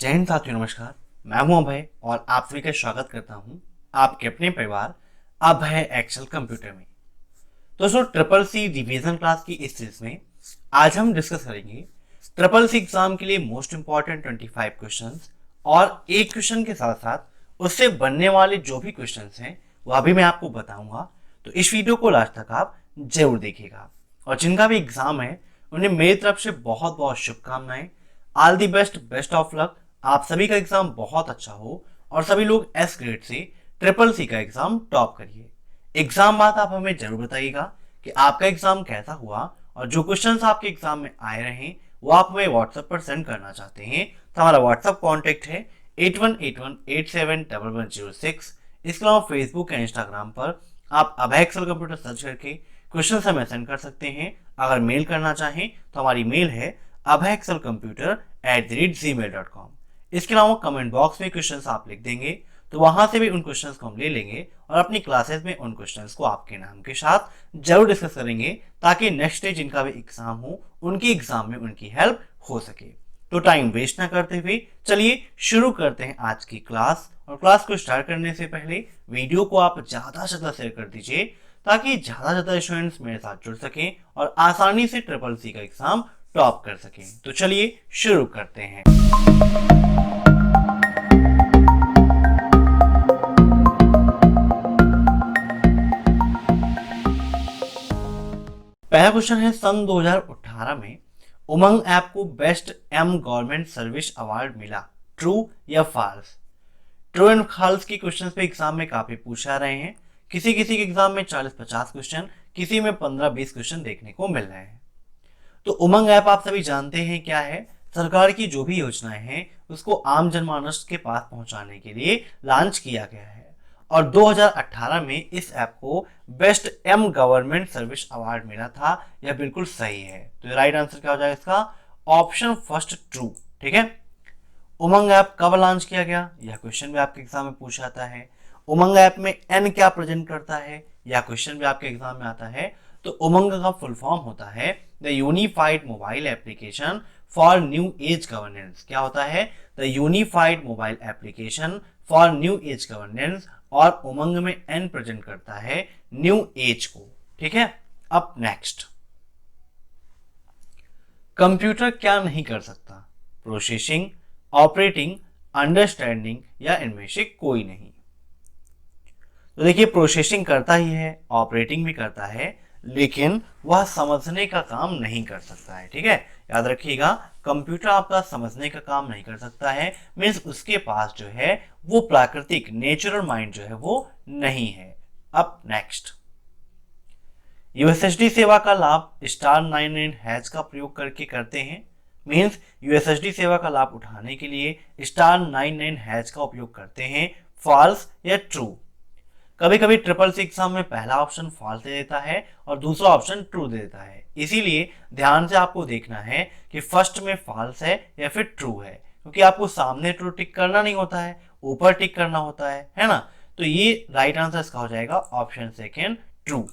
जय हिंद साथियों, नमस्कार। मैं हूं अभय और आप सभी का स्वागत करता हूं आपके अपने परिवार अभय एक्सेल कंप्यूटर में। दोस्तों, ट्रिपल सी रिवीजन क्लास की इस सीरीज में आज हम डिस्कस करेंगे ट्रिपल सी एग्जाम के लिए मोस्ट इंपॉर्टेंट 25 क्वेश्चंस और एक क्वेश्चन के साथ साथ उससे बनने वाले जो भी क्वेश्चंस हैं वह भी मैं आपको बताऊंगा। तो इस वीडियो को लास्ट तक आप जरूर देखिएगा और जिनका भी एग्जाम है उन्हें मेरी तरफ से बहुत बहुत शुभकामनाएं। All the best, best of luck. आप सभी का एग्जाम बहुत अच्छा हो और सभी लोग एस ग्रेड से ट्रिपल सी का एग्जाम टॉप करिए। एग्जाम बाद आप हमें जरूर बताइएगा कि आपका एग्जाम कैसा हुआ और जो क्वेश्चंस आपके एग्जाम में आए रहे वो आप हमें व्हाट्सएप पर सेंड करना चाहते हैं तो हमारा व्हाट्सएप कॉन्टेक्ट है 8181871106। इसके अलावा फेसबुक या इंस्टाग्राम पर आप अभय एक्सेल कंप्यूटर सर्च करके क्वेश्चन हमें सेंड कर सकते हैं। अगर मेल करना चाहें तो हमारी मेल है abhayexcelcomputer@gmail.com। इसके अलावा कमेंट बॉक्स में क्वेश्चंस आप लिख देंगे तो वहां से भी उन क्वेश्चंस को हम ले लेंगे और अपनी क्लासेस में उन क्वेश्चंस को आपके नाम के साथ जरूर डिस्कस करेंगे ताकि नेक्स्ट डे जिनका भी एग्जाम हो उनकी एग्जाम में उनकी हेल्प हो सके। तो टाइम वेस्ट ना करते हुए चलिए शुरू करते हैं आज की क्लास। और क्लास को स्टार्ट करने से पहले वीडियो को आप ज्यादा से ज्यादा शेयर कर दीजिए ताकि ज्यादा से ज्यादा स्टूडेंट्स मेरे साथ जुड़ सकें और आसानी से ट्रिपल सी का एग्जाम टॉप कर सकें। तो चलिए शुरू करते हैं। पहला क्वेश्चन है, सन 2018 में उमंग ऐप को best M government service award मिला, ट्रू या फॉल्स? ट्रू एंड फॉल्स की क्वेश्चंस पे एग्जाम में काफी पूछा रहे हैं। किसी किसी के एग्जाम में 40-50 क्वेश्चन, किसी में 15-20 क्वेश्चन देखने को मिल रहे हैं। तो उमंग ऐप आप सभी जानते हैं क्या है। सरकार की जो भी योजनाएं हैं उसको आम जनमानस के पास पहुंचाने के लिए लॉन्च किया गया है और 2018 में इस ऐप को best M government service award मिला था। यह बिल्कुल सही है। तो राइट आंसर क्या हो जाएगा इसका? Option first, true. ठीक है। उमंग ऐप कब लॉन्च किया गया, यह क्वेश्चन भी आपके एग्जाम में पूछा जाता है। उमंग ऐप में एन क्या प्रेजेंट करता है, यह क्वेश्चन भी आपके एग्जाम में आता है। तो उमंग का फुल फॉर्म होता है the unified mobile application for new age governance. क्या होता है? The unified mobile application for new age governance और उमंग में एन प्रेजेंट करता है न्यू एज को। ठीक है। अब नेक्स्ट, कंप्यूटर क्या नहीं कर सकता? प्रोसेसिंग, ऑपरेटिंग, अंडरस्टैंडिंग या इनमें से कोई नहीं? तो देखिए, प्रोसेसिंग करता ही है, ऑपरेटिंग भी करता है, लेकिन वह समझने का काम नहीं कर सकता है। ठीक है, याद रखिएगा, कंप्यूटर आपका समझने का काम नहीं कर सकता है। मीन्स उसके पास जो है वो प्राकृतिक नेचुरल माइंड जो है वो नहीं है। अब नेक्स्ट, यूएसएसडी सेवा का लाभ *99# का प्रयोग करके करते हैं। मीन्स यूएसएसडी सेवा का लाभ उठाने के लिए *99# का उपयोग करते हैं। फॉल्स या ट्रू? कभी कभी ट्रिपल सी एग्जाम में पहला ऑप्शन फॉल्स दे देता है और दूसरा ऑप्शन ट्रू दे देता है। इसीलिए ध्यान से आपको देखना है कि फर्स्ट में फॉल्स है या फिर ट्रू है, क्योंकि आपको सामने ट्रू टिक करना नहीं होता है, ऊपर टिक करना होता है ना। तो ये राइट आंसर इसका हो जाएगा ऑप्शन सेकेंड, ट्रू।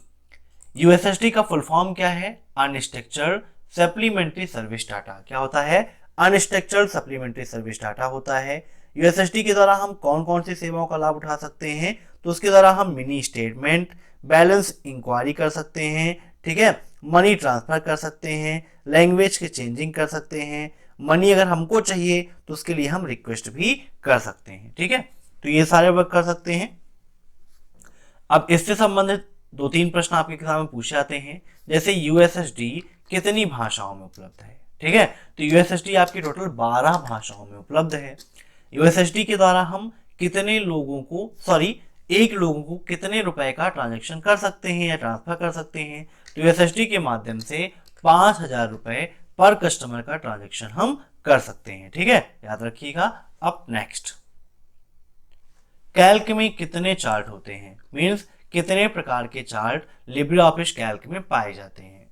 यूएसएसडी का फुल फॉर्म क्या है? Unstructured supplementary service data. क्या होता है? अनस्ट्रक्चर्ड सप्लीमेंट्री सर्विस डाटा होता है। यूएसएसडी के द्वारा हम कौन कौन सी सेवाओं का लाभ उठा सकते हैं? तो उसके द्वारा हम मिनी स्टेटमेंट, बैलेंस इंक्वायरी कर सकते हैं। ठीक है, मनी ट्रांसफर कर सकते हैं, लैंग्वेज के चेंजिंग कर सकते हैं, मनी अगर हमको चाहिए तो उसके लिए हम रिक्वेस्ट भी कर सकते हैं। ठीक है, तो ये सारे वर्क कर सकते हैं। अब इससे संबंधित 2-3 प्रश्न आपके एग्जाम में पूछे जाते हैं, जैसे यूएसएसडी कितनी भाषाओं में उपलब्ध है? ठीक है, तो यूएसएसडी आपकी टोटल 12 भाषाओं में उपलब्ध है। यूएसएसडी के द्वारा हम कितने लोगों को एक लोगों को कितने रुपए का ट्रांजैक्शन कर सकते हैं या ट्रांसफर कर सकते हैं? तो यूएसएसडी के माध्यम से 5,000 रुपए पर कस्टमर का ट्रांजैक्शन हम कर सकते हैं। ठीक है, याद रखिएगा। अब नेक्स्ट, कैल्क में कितने चार्ट होते हैं? मीन्स कितने प्रकार के चार्ट लिब्रे ऑफिस कैल्क में पाए जाते हैं?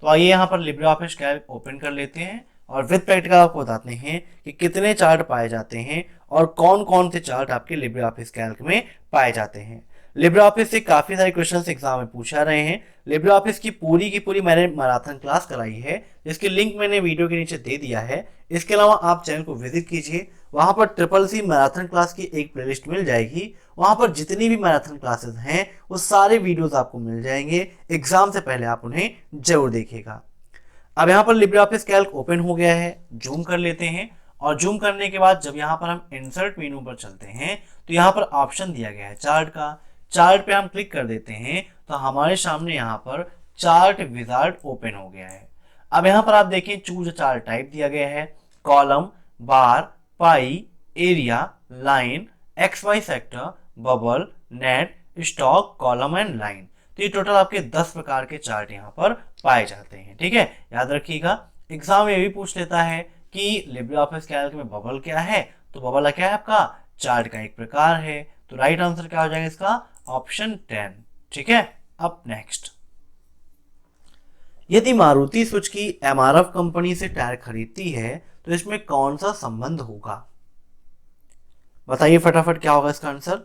तो आइए यहाँ पर लिब्रे ऑफिस कैल्क ओपन कर लेते हैं और विद प्रैक्टिकल आपको बताते हैं कि कितने चार्ट पाए जाते हैं और कौन कौन से चार्ट आपके लिब्रे ऑफिस कैल्क में पाए जाते हैं। लिब्रे ऑफिस से काफी सारे क्वेश्चंस एग्जाम में पूछा रहे हैं। लिब्रे ऑफिस की पूरी मैंने मैराथन क्लास कराई है, जिसकी लिंक मैंने वीडियो के नीचे दे दिया है। इसके अलावा आप चैनल को विजिट कीजिए वहां पर ट्रिपल सी मैराथन क्लास की एक प्लेलिस्ट मिल जाएगी। वहां पर जितनी भी मैराथन क्लासेस हैं वो सारे वीडियोस आपको मिल जाएंगे। एग्जाम से पहले आप उन्हें जरूर देखिएगा। अब यहाँ पर लिब्रियोफिस कैल्क ओपन हो गया है, जूम कर लेते हैं। और जूम करने के बाद जब यहाँ पर हम इंसर्ट मेनू पर चलते हैं तो यहाँ पर ऑप्शन दिया गया है चार्ट का। चार्ट पे हम क्लिक कर देते हैं तो हमारे सामने यहाँ पर चार्ट विजार्ड ओपन हो गया है। अब यहाँ पर आप देखें चूज चार्ट टाइप दिया गया है, column, bar, pie, area, line, x y sector, bubble, net, stock, column and line. तो ये टोटल आपके 10 प्रकार के चार्ट यहाँ पर पाए जाते हैं। ठीक है, याद रखिएगा। एग्जाम ये भी पूछ लेता है कि लिब्रियोफिस कैल्क में बबल क्या है, तो बबल क्या है आपका चार्ट का एक प्रकार है। तो राइट आंसर क्या हो जाएगा इसका, ऑप्शन 10। ठीक है, अब नेक्स्ट, यदि मारुति सुजुकी एमआरएफ कंपनी से टायर खरीदती है तो इसमें कौन सा संबंध होगा? बताइए फटाफट क्या होगा इसका आंसर।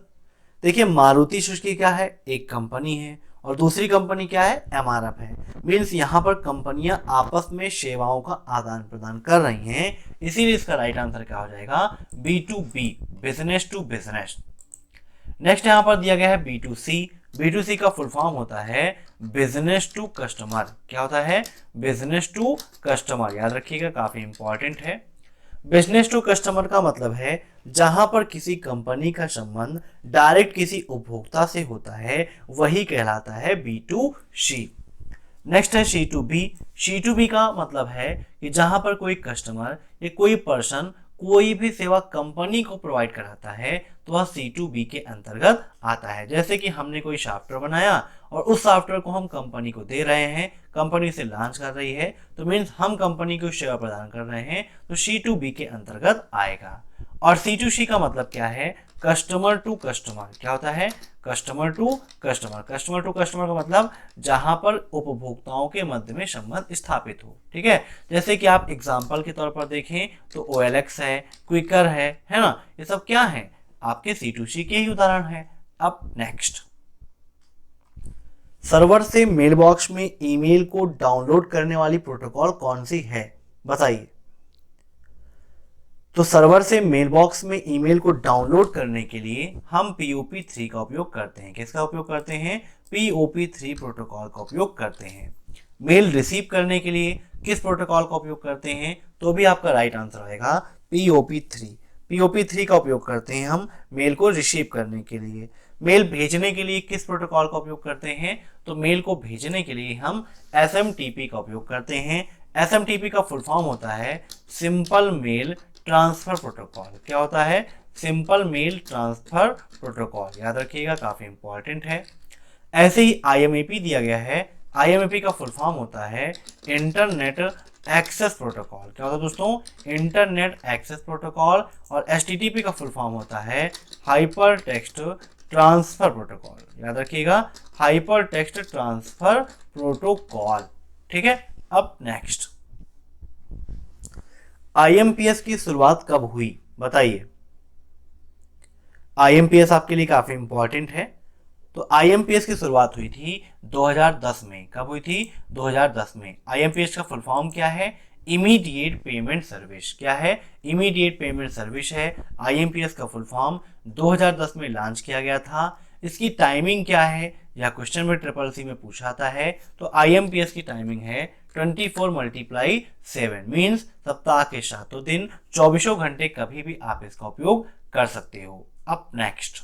देखिए मारुति सुजुकी क्या है, एक कंपनी है, और दूसरी कंपनी क्या है, एमआरएफ है। मीन्स यहाँ पर कंपनियां आपस में सेवाओं का आदान प्रदान कर रही हैं, इसीलिए इसका राइट आंसर क्या हो जाएगा, B2B, business to business. Next यहाँ पर दिया गया है B2C। B2C का फुल फॉर्म होता है बिजनेस टू कस्टमर। क्या होता है, बिजनेस टू कस्टमर, याद रखिएगा, काफी इंपॉर्टेंट है। बिजनेस टू कस्टमर का मतलब है जहां पर किसी कंपनी का संबंध डायरेक्ट किसी उपभोक्ता से होता है वही कहलाता है B2C। नेक्स्ट है C2B। C2B का मतलब है कि जहां पर कोई कस्टमर या कोई पर्सन कोई भी सेवा कंपनी को प्रोवाइड कराता है तो वह C2B के अंतर्गत आता है। जैसे कि हमने कोई सॉफ्टवेयर बनाया और उस सॉफ्टवेयर को हम कंपनी को दे रहे हैं, कंपनी से लॉन्च कर रही है, तो मीन्स हम कंपनी को सेवा प्रदान कर रहे हैं, तो C2B के अंतर्गत आएगा। और C2C का मतलब क्या है, कस्टमर टू कस्टमर। क्या होता है, customer to customer. Customer to customer का मतलब जहां पर उपभोक्ताओं के मध्य में संबंध स्थापित हो। ठीक है, जैसे कि आप एग्जांपल के तौर पर देखें तो OLX है, क्विकर है ना, ये सब क्या है, आपके C2C के ही उदाहरण है। अब नेक्स्ट, सर्वर से मेल बॉक्स में ईमेल को डाउनलोड करने वाली प्रोटोकॉल कौन सी है, बताइए। तो सर्वर से मेल बॉक्स में ईमेल को डाउनलोड करने के लिए हम POP3 का उपयोग करते हैं। किसका उपयोग करते हैं, POP3 प्रोटोकॉल का उपयोग करते हैं। मेल रिसीव करने के लिए किस प्रोटोकॉल का उपयोग करते हैं, तो भी आपका राइट आंसर आएगा POP3। POP3 का उपयोग करते हैं हम मेल को रिसीव करने के लिए। मेल भेजने के लिए किस प्रोटोकॉल का उपयोग करते हैं, तो मेल को भेजने के लिए हम SMTP का उपयोग करते हैं। SMTP का फुल फॉर्म होता है सिंपल मेल ट्रांसफर प्रोटोकॉल। क्या होता है, सिंपल मेल ट्रांसफर प्रोटोकॉल, याद रखिएगा, काफी इंपॉर्टेंट है। ऐसे ही IMAP दिया गया है। IMAP का फुल फॉर्म होता है इंटरनेट एक्सेस प्रोटोकॉल। क्या होता है दोस्तों, इंटरनेट एक्सेस प्रोटोकॉल। और HTTP का फुल फॉर्म होता है हाइपर टेक्स्ट ट्रांसफर प्रोटोकॉल। याद रखिएगा, हाइपर टेक्स्ट ट्रांसफर प्रोटोकॉल। ठीक है, अब नेक्स्ट, IMPS की शुरुआत कब हुई, बताइए। IMPS आपके लिए काफी इंपॉर्टेंट है। तो IMPS की शुरुआत हुई थी 2010 में। कब हुई थी, 2010 में। IMPS का फुल फॉर्म क्या है, इमीडिएट पेमेंट सर्विस। क्या है, इमीडिएट पेमेंट सर्विस है। IMPS का फुल फॉर्म 2010 में लॉन्च किया गया था। इसकी टाइमिंग क्या है, यह क्वेश्चन में CCC में पूछा आता है। तो IMPS की टाइमिंग है 24×7 मीन्स सप्ताह के 7 दिन 24 घंटे कभी भी आप इसका उपयोग कर सकते हो। अब नेक्स्ट,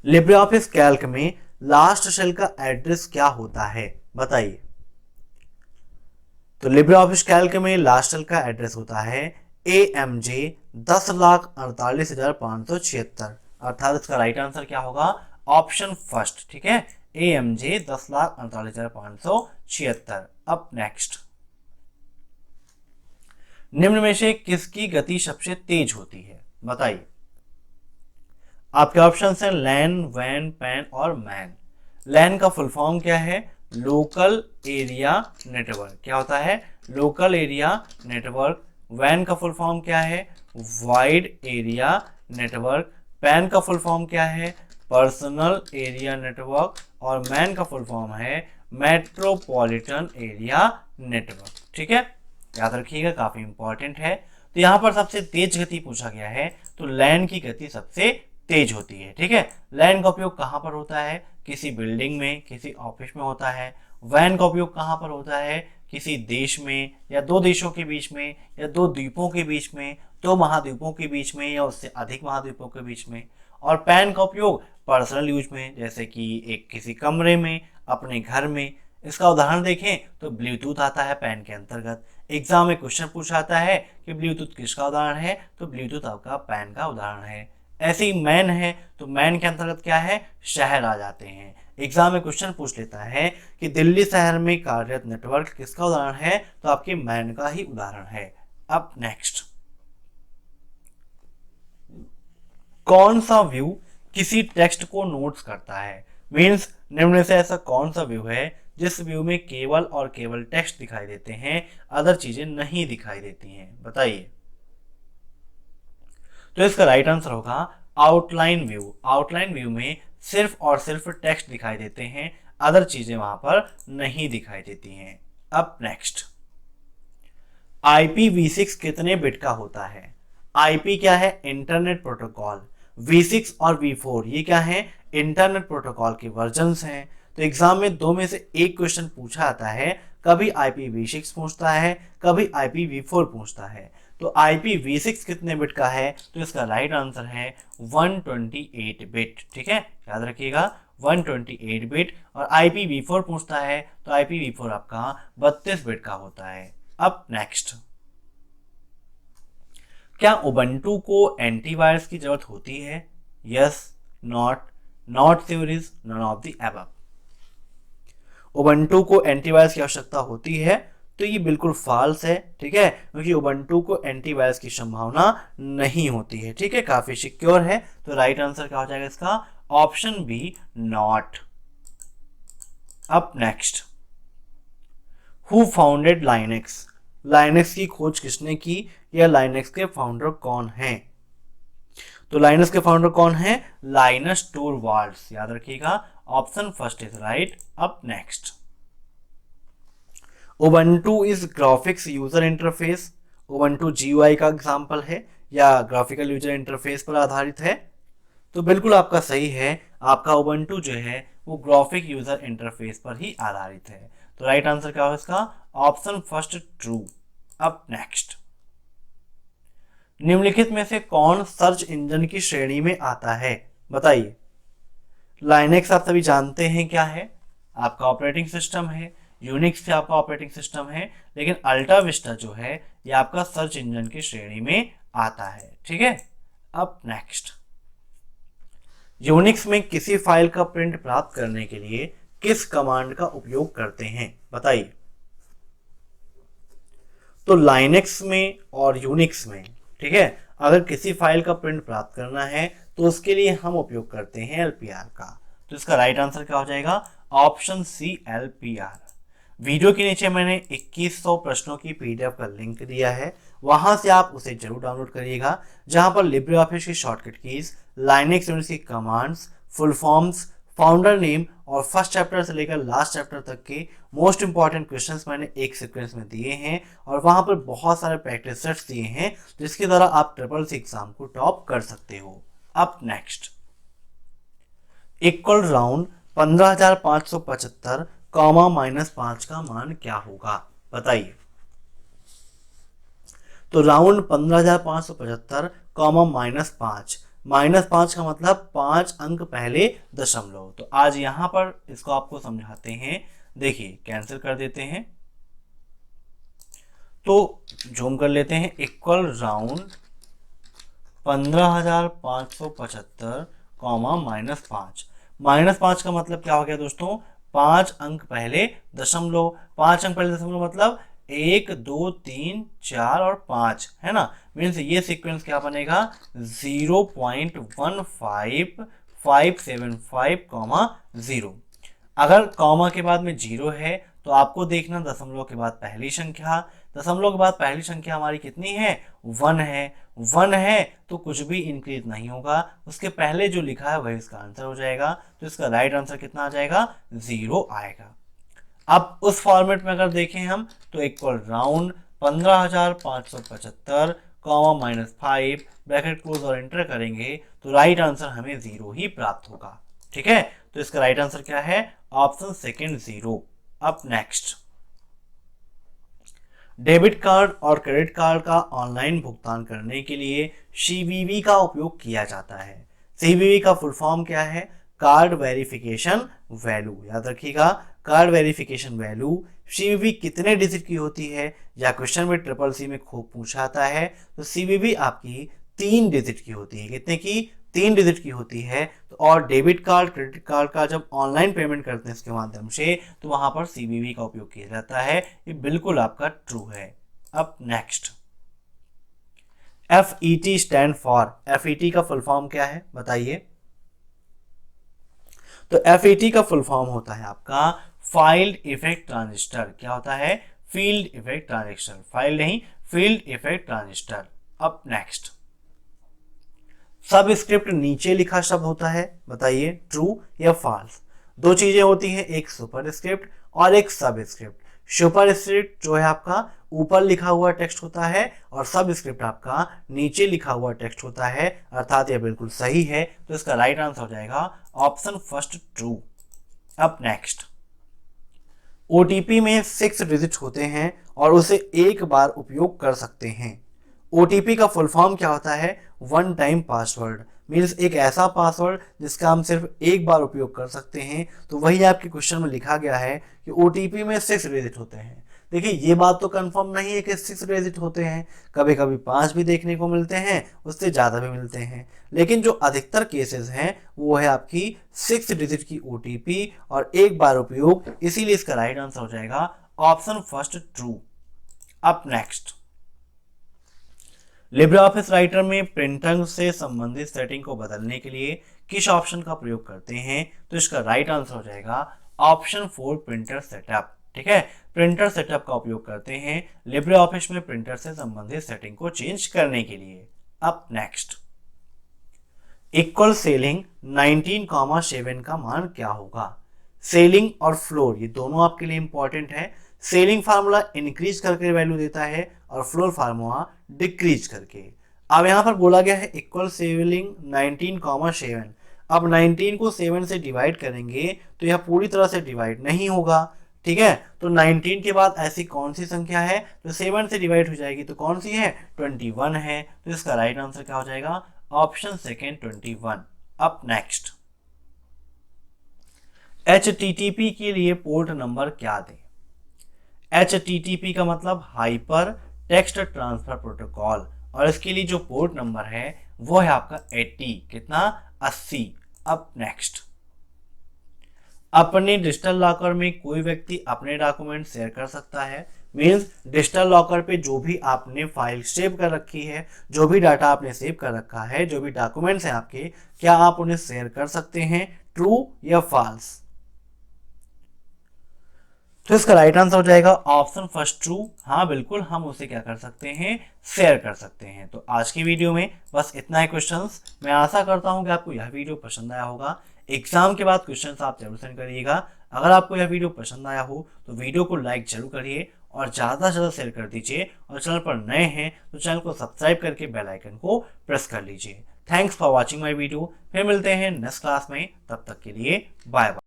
लिब्रियोफिस कैल्क में लास्ट सेल का एड्रेस क्या होता है, बताइए। तो लिब्रियोफिस कैल्क में लास्ट सेल का एड्रेस होता है AMJ 10,48,576, अर्थात इसका राइट आंसर क्या होगा, ऑप्शन फर्स्ट। ठीक है, AMJ 10,48,576। अब नेक्स्ट, निम्न में से किसकी गति सबसे तेज होती है, बताइए। आपके ऑप्शन है लैन, वैन, पैन और मैन। लैन का फुल फॉर्म क्या है, लोकल एरिया नेटवर्क। क्या होता है, लोकल एरिया नेटवर्क। वैन का फुल फॉर्म क्या है, वाइड एरिया नेटवर्क। पैन का फुल फॉर्म क्या है, पर्सनल एरिया नेटवर्क। और मैन का फुल फॉर्म है मेट्रोपॉलिटन एरिया नेटवर्क। ठीक है, याद रखिएगा, काफी इंपॉर्टेंट है। तो यहाँ पर सबसे तेज गति पूछा गया है, तो लैन की गति सबसे तेज होती है। ठीक है, लैन का उपयोग कहाँ पर होता है? किसी बिल्डिंग में, किसी ऑफिस में होता है। वैन का उपयोग कहाँ पर होता है? किसी देश में, या दो देशों के बीच में, या दो द्वीपों के बीच में, दो महाद्वीपों के बीच में, या उससे अधिक महाद्वीपों के बीच में। और पैन का उपयोग पर्सनल यूज में, जैसे कि एक किसी कमरे में, अपने घर में। इसका उदाहरण देखें तो ब्लूटूथ आता है पैन के अंतर्गत। एग्जाम में क्वेश्चन पूछा आता है कि ब्लूटूथ किसका उदाहरण है, तो ब्लूटूथ आपका पैन का उदाहरण है। ऐसे ही मैन है, तो मैन के अंतर्गत क्या है? शहर आ जाते हैं। एग्जाम में क्वेश्चन पूछ लेता है कि दिल्ली शहर में कार्यरत नेटवर्क किसका उदाहरण है, तो आपके मैन का ही उदाहरण है। अब नेक्स्ट, कौन सा व्यू किसी टेक्स्ट को नोट्स करता है? मीन्स निम्न में से ऐसा कौन सा व्यू है जिस व्यू में केवल और केवल टेक्स्ट दिखाई देते हैं, अदर चीजें नहीं दिखाई देती हैं? बताइए। तो इसका राइट आंसर होगा आउटलाइन व्यू। आउटलाइन व्यू में सिर्फ और सिर्फ टेक्स्ट दिखाई देते हैं, अदर चीजें वहां पर नहीं दिखाई देती हैं। अब नेक्स्ट, IPv6 कितने बिट का होता है? IP क्या है? Internet protocol. V6 और V4 ये क्या है? इंटरनेट प्रोटोकॉल के वर्जन्स हैं। तो एग्जाम में दो में से एक क्वेश्चन पूछा आता है, कभी IPv6 पूछता है, कभी IPv4 पूछता है। तो IPv6 कितने बिट का है? तो इसका राइट आंसर है 128 बिट। ठीक है, याद रखिएगा 128 बिट। और IPv4 पूछता है तो IPv4 आपका 32 बिट का होता है। अब नेक्स्ट, क्या उबंटू को एंटीवायरस की जरूरत होती है? Yes, not sure is none of the above. Ubuntu को एंटीवायरस की आवश्यकता होती है, तो ये बिल्कुल फॉल्स है। ठीक है, क्योंकि उबंटू को एंटीवायरस की संभावना नहीं होती है। ठीक है, काफी सिक्योर है। तो राइट आंसर क्या हो जाएगा इसका? Option B, not. अब next, who founded Linux? Linux की खोज किसने की, या लाइनेक्स के फाउंडर कौन हैं? तो लाइनस के फाउंडर कौन है? Linus Torvalds. याद रखिएगा, ऑप्शन फर्स्ट इज राइट। अब next, Ubuntu is graphics user interface. Ubuntu GUI का एग्जाम्पल है या ग्राफिकल यूजर इंटरफेस पर आधारित है? तो बिल्कुल आपका सही है, आपका उबंटू जो है वो ग्राफिक यूजर इंटरफेस पर ही आधारित है। तो राइट आंसर क्या होगा इसका? Option first, true. अब नेक्स्ट, निम्नलिखित में से कौन सर्च इंजन की श्रेणी में आता है? बताइए। लाइनेक्स आप सभी जानते हैं क्या है, आपका ऑपरेटिंग सिस्टम है। यूनिक्स से आपका ऑपरेटिंग सिस्टम है, लेकिन अल्टा विस्टा जो है ये आपका सर्च इंजन की श्रेणी में आता है। ठीक है, अब नेक्स्ट, यूनिक्स में किसी फाइल का प्रिंट प्राप्त करने के लिए किस कमांड का उपयोग करते हैं? बताइए। तो लाइनेक्स में और यूनिक्स में, ठीक है, अगर किसी फाइल का प्रिंट प्राप्त करना है तो उसके लिए हम उपयोग करते हैं LPR का। तो इसका राइट आंसर क्या हो जाएगा? Option C, LPR। वीडियो के नीचे मैंने 2100 प्रश्नों की PDF का लिंक दिया है, वहां से आप उसे जरूर डाउनलोड करिएगा, जहां पर लिब्रे ऑफिस की शॉर्टकट कीज, लाइनेक्स यूनिक्स की commands, full forms, founder name और फर्स्ट चैप्टर से लेकर लास्ट चैप्टर तक के मोस्ट इंपॉर्टेंट क्वेश्चंस मैंने एक सीक्वेंस में दिए हैं, और वहां पर बहुत सारे प्रैक्टिस सेट्स दिए हैं जिसके द्वारा आप SSC एग्जाम को टॉप कर सकते हो। अब नेक्स्ट, इक्वल राउंड 15,575 कॉमा -5 का मान क्या होगा? बताइए। तो राउंड 15,575 कॉमा -5, -5 का मतलब 5 अंक पहले दशमलव। तो आज यहां पर इसको आपको समझाते हैं। देखिए, कैंसिल कर देते हैं, तो जूम कर लेते हैं। Equal round 15,575 comma -5। -5 का मतलब क्या हो गया दोस्तों? 5 अंक पहले दशमलव। 5 अंक पहले दशमलव मतलब 1, 2, 3, 4 और 5, है ना। मीन्स ये सीक्वेंस क्या बनेगा? 0.15575,0। अगर कॉमा के बाद में 0 है तो आपको देखना दशमलव के बाद पहली संख्या। दशमलव के बाद पहली संख्या हमारी कितनी है? 1 है। 1 है तो कुछ भी इंक्रीज नहीं होगा, उसके पहले जो लिखा है वही इसका आंसर हो जाएगा। तो इसका राइट आंसर कितना आ जाएगा? 0 आएगा। अब उस फॉर्मेट में अगर देखें हम तो equal round 15,575 comma -5 bracket close और एंटर करेंगे तो राइट आंसर हमें 0 ही प्राप्त होगा। ठीक है, तो इसका राइट आंसर क्या है? Option second 0। अब नेक्स्ट, डेबिट कार्ड और क्रेडिट कार्ड का ऑनलाइन भुगतान करने के लिए सीवीवी का उपयोग किया जाता है। सीवीवी का फुल फॉर्म क्या है? Card verification value. याद रखिएगा, कार्ड वेरिफिकेशन वैल्यू। सीवीवी कितने डिजिट की होती है, या क्वेश्चन में ट्रिपल सी में खूब पूछा आता है, तो सीवीवी आपकी 3 डिजिट की होती है। कितने की? 3 डिजिट की होती है। तो और डेबिट कार्ड क्रेडिट कार्ड का जब ऑनलाइन पेमेंट करते हैं इसके माध्यम से, तो वहां पर सीवीवी का उपयोग किया जाता है। ये बिल्कुल आपका ट्रू है। अब next, FET stand for. FET का फुल फॉर्म क्या है बताइए? तो FET का फुल फॉर्म होता है आपका फाइल्ड इफेक्ट ट्रांजिस्टर। क्या होता है? Field effect transistor. फाइल नहीं, फील्ड इफेक्ट ट्रांजिस्टर। अब नेक्स्ट, सब स्क्रिप्ट नीचे लिखा शब्द होता है, बताइए ट्रू या फॉल्स? 2 चीजें होती हैं, एक सुपर स्क्रिप्ट और एक सब स्क्रिप्ट। सुपर स्क्रिप्ट जो है आपका ऊपर लिखा हुआ टेक्स्ट होता है, और सब स्क्रिप्ट आपका नीचे लिखा हुआ टेक्स्ट होता है, अर्थात यह बिल्कुल सही है। तो इसका राइट आंसर हो जाएगा ऑप्शन फर्स्ट ट्रू। अब नेक्स्ट, ओटीपी में 6 डिजिट होते हैं और उसे एक बार उपयोग कर सकते हैं। ओटीपी का फुल फॉर्म क्या होता है? One time password. मीन्स एक ऐसा पासवर्ड जिसका हम सिर्फ एक बार उपयोग कर सकते हैं। तो वही आपके क्वेश्चन में लिखा गया है कि ओटीपी में 6 डिजिट होते हैं। देखिए, ये बात तो कंफर्म नहीं है कि 6 डिजिट होते हैं, कभी कभी 5 भी देखने को मिलते हैं, उससे ज़्यादा भी मिलते हैं। लेकिन जो अधिकतर केसेस हैं वो है आपकी 6 डिजिट की ओटीपी और एक बार उपयोग, इसीलिए इसका राइट आंसर हो जाएगा ऑप्शन फर्स्ट ट्रू। अब नेक्स्ट, लिब्रे ऑफिस राइटर में प्रिंटर से संबंधित सेटिंग को बदलने के लिए किस ऑप्शन का प्रयोग करते हैं? तो इसका राइट आंसर हो जाएगा ऑप्शन 4 प्रिंटर सेटअप। ठीक है, प्रिंटर सेटअप का उपयोग करते हैं लिब्रे ऑफिस में प्रिंटर से संबंधित सेटिंग को चेंज करने के लिए। अब नेक्स्ट, इक्वल सेलिंग 19,7 का मान क्या होगा? सेलिंग और फ्लोर ये दोनों आपके लिए इंपॉर्टेंट है। सेलिंग फार्मूला इंक्रीज करके वैल्यू देता है और फ्लोर फार्मूला डिक्रीज करके। अब यहाँ पर बोला गया है इक्वल सेलिंग 19,7। अब 19 को 7 से डिवाइड करेंगे तो यह पूरी तरह से डिवाइड नहीं होगा। ठीक है, तो 19 के बाद ऐसी कौन सी संख्या है जो 7 से डिवाइड हो जाएगी? तो कौन सी है? 21 है। तो इसका राइट आंसर क्या हो जाएगा? Option second 21। अब नेक्स्ट, HTTP के लिए पोर्ट नंबर क्या दें? HTTP का मतलब हाइपर टेक्स्ट ट्रांसफर प्रोटोकॉल, और इसके लिए जो पोर्ट नंबर है वो है आपका 80। कितना? 80। अब नेक्स्ट, अपने डिजिटल लॉकर में कोई व्यक्ति अपने डॉक्यूमेंट शेयर कर सकता है। मीन्स डिजिटल लॉकर पे जो भी आपने फाइल सेव कर रखी है, जो भी डाटा आपने सेव कर रखा है, जो भी डॉक्यूमेंट्स हैं आपके, क्या आप उन्हें शेयर कर सकते हैं? ट्रू या फॉल्स? तो इसका राइट आंसर हो जाएगा ऑप्शन फर्स्ट ट्रू। हाँ बिल्कुल, हम उसे क्या कर सकते हैं? शेयर कर सकते हैं। तो आज की वीडियो में बस इतना ही क्वेश्चंस। मैं आशा करता हूं कि आपको यह वीडियो पसंद आया होगा। एग्जाम के बाद क्वेश्चंस आप जरूर सेंड करिएगा। अगर आपको यह वीडियो पसंद आया हो तो वीडियो को लाइक जरूर करिए और ज़्यादा से ज़्यादा शेयर कर दीजिए, और चैनल पर नए हैं तो चैनल को सब्सक्राइब करके बेल आइकन को प्रेस कर लीजिए। Thanks for watching my video. फिर मिलते हैं नेक्स्ट क्लास में, तब तक के लिए बाय बाय।